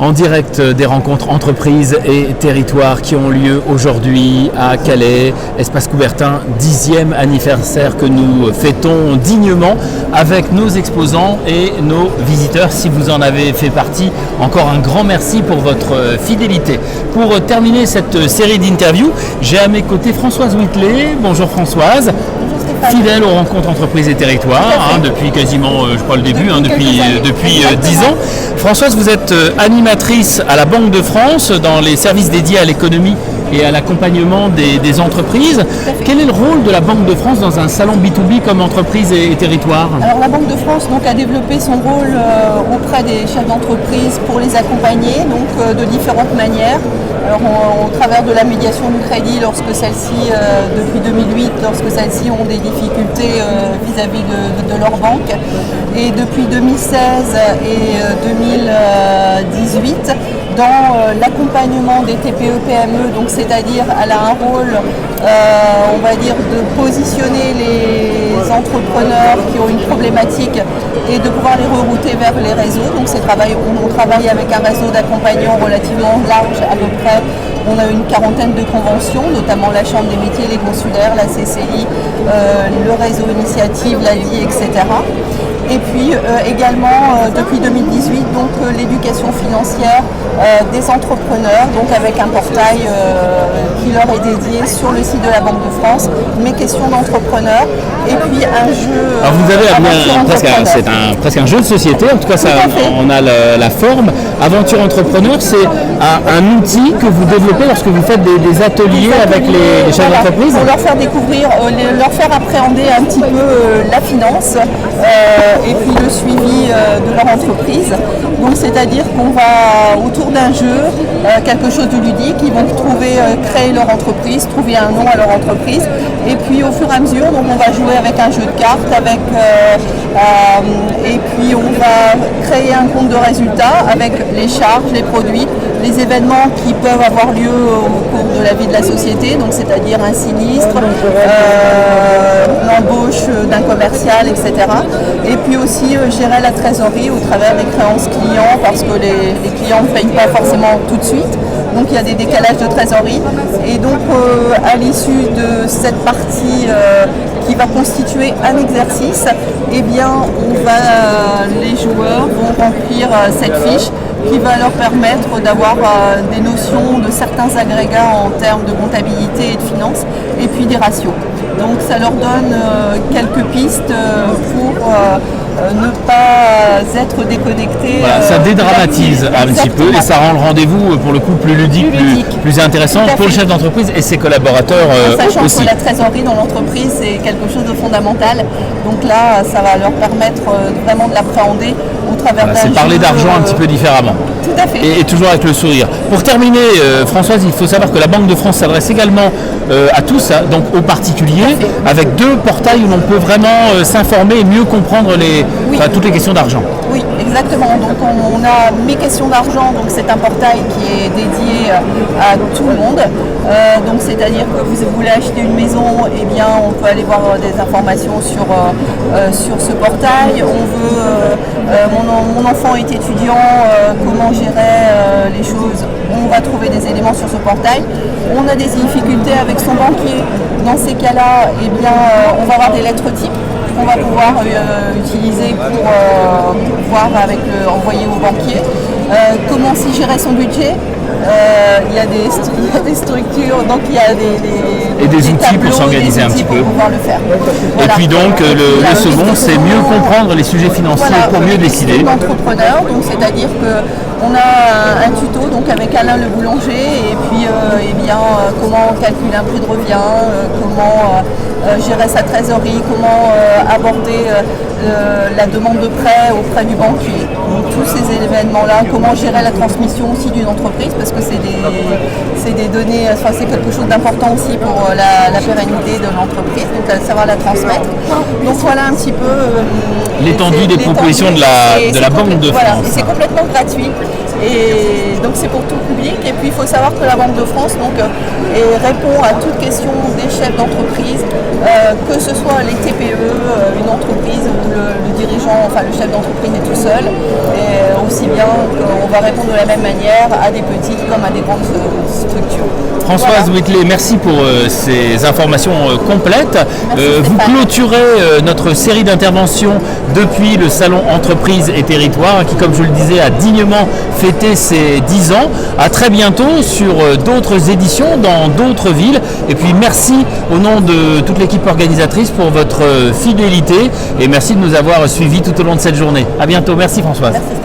en direct des rencontres entreprises et territoires qui ont lieu aujourd'hui à Calais, Espace Coubertin, 10e anniversaire que nous fêtons dignement avec nos exposants et nos visiteurs. Si vous en avez fait partie, encore un grand merci pour votre fidélité. Pour terminer cette série d'interviews, j'ai à mes côtés Françoise Whitley. Bonjour Françoise. Fidèle aux rencontres entreprises et territoires, depuis quasiment, je crois le début, depuis 10 ans. Françoise, vous êtes animatrice à la Banque de France dans les services dédiés à l'économie et à l'accompagnement des entreprises. Quel est le rôle de la Banque de France dans un salon B2B comme entreprise et territoire ? Alors la Banque de France a développé son rôle auprès des chefs d'entreprise pour les accompagner de différentes manières. Alors au travers de la médiation du crédit lorsque celles-ci, depuis 2008, lorsque celles-ci ont des difficultés vis-à-vis de leur banque. Et depuis 2016 et 2018, dans l'accompagnement des TPE-PME, donc c'est-à-dire elle a un rôle, on va dire, de positionner les entrepreneurs qui ont une problématique et de pouvoir les rerouter vers les réseaux. Donc on travaille avec un réseau d'accompagnants relativement large, à peu près. On a une quarantaine de conventions, notamment la Chambre des métiers, les consulaires, la CCI, le réseau Initiative, la vie, etc. Et puis également depuis 2018 l'éducation financière des entrepreneurs, avec un portail qui leur est dédié sur le site de la Banque de France, mes questions d'entrepreneurs, et puis un jeu. Alors vous avez presque un jeu de société, en tout cas on a la forme. Aventure entrepreneur, c'est un outil que vous développez lorsque vous faites des ateliers avec les chefs d'entreprise. Pour leur faire découvrir, leur faire appréhender un petit peu la finance et puis le suivi de leur entreprise. Donc c'est-à-dire qu'on va autour d'un jeu, quelque chose de ludique, ils vont créer leur entreprise, trouver un nom à leur entreprise, et puis au fur et à mesure, on va jouer avec un jeu de cartes, et puis on va créer un compte de résultats avec les charges, les produits, les événements qui peuvent avoir lieu au cours de la vie de la société, donc c'est-à-dire un sinistre, l'embauche d'un commercial, etc. Et puis aussi gérer la trésorerie au travers des créances clients, parce que les clients ne payent pas forcément tout de suite. Donc il y a des décalages de trésorerie. Et donc à l'issue de cette partie qui va constituer un exercice, les joueurs vont remplir cette fiche qui va leur permettre d'avoir des notions de certains agrégats en termes de comptabilité et de finances, et puis des ratios. Donc ça leur donne quelques pistes pour ne pas être déconnecté. Voilà, ça dédramatise un petit peu et ça rend le rendez-vous pour le coup plus ludique, plus intéressant pour le chef d'entreprise et ses collaborateurs sachant aussi. Que la trésorerie dans l'entreprise c'est quelque chose de fondamental. Donc là, ça va leur permettre vraiment de l'appréhender au travers d'un jeu. C'est parler d'argent un petit peu différemment. Tout à fait. Et toujours avec le sourire. Pour terminer, Françoise, il faut savoir que la Banque de France s'adresse également à tous, donc aux particuliers, avec 2 portails où l'on peut vraiment s'informer et mieux comprendre toutes les questions d'argent. Oui, exactement. Donc on a mes questions d'argent, donc c'est un portail qui est dédié à tout le monde. Donc c'est-à-dire que vous voulez acheter une maison, on peut aller voir des informations sur ce portail. Mon enfant est étudiant, comment gérer les choses, on va trouver des éléments sur ce portail. On a des difficultés avec son banquier. Dans ces cas-là, on va avoir des lettres types qu'on va pouvoir utiliser pour pouvoir envoyer au banquier. Comment s'y gérer son budget. Il y a des structures, donc il y a des outils tableaux, pour s'organiser un petit peu. Pour pouvoir le faire. Voilà. Et puis donc le second, c'est mieux comprendre les sujets financiers pour mieux décider. L'entrepreneur, donc c'est-à-dire qu'on a un tuto donc avec Alain le boulanger et puis comment calculer un prix de revient, comment gérer sa trésorerie, comment aborder la demande de prêt auprès du banquier. Donc, tous ces événements-là, comment gérer la transmission aussi d'une entreprise, parce que c'est des données, c'est quelque chose d'important aussi pour la pérennité de l'entreprise, donc savoir la transmettre. Donc voilà un petit peu l'étendue des propositions de la Banque de France. Voilà, et c'est complètement gratuit. Et donc c'est pour tout le public. Et puis il faut savoir que la Banque de France répond à toutes questions des chefs d'entreprise, que ce soit les TPE, une entreprise où le dirigeant, le chef d'entreprise est tout seul, et aussi bien qu'on va répondre de la même manière à des petites comme à des grandes structures. Françoise Whitley, merci pour ces informations complètes. Vous clôturez notre série d'interventions depuis le salon Entreprises et Territoires qui, comme je le disais, a dignement fêté ses 10 ans. À très bientôt sur d'autres éditions dans d'autres villes. Et puis merci au nom de toute l'équipe organisatrice pour votre fidélité et merci de nous avoir suivis tout au long de cette journée. À bientôt. Merci Françoise. Merci.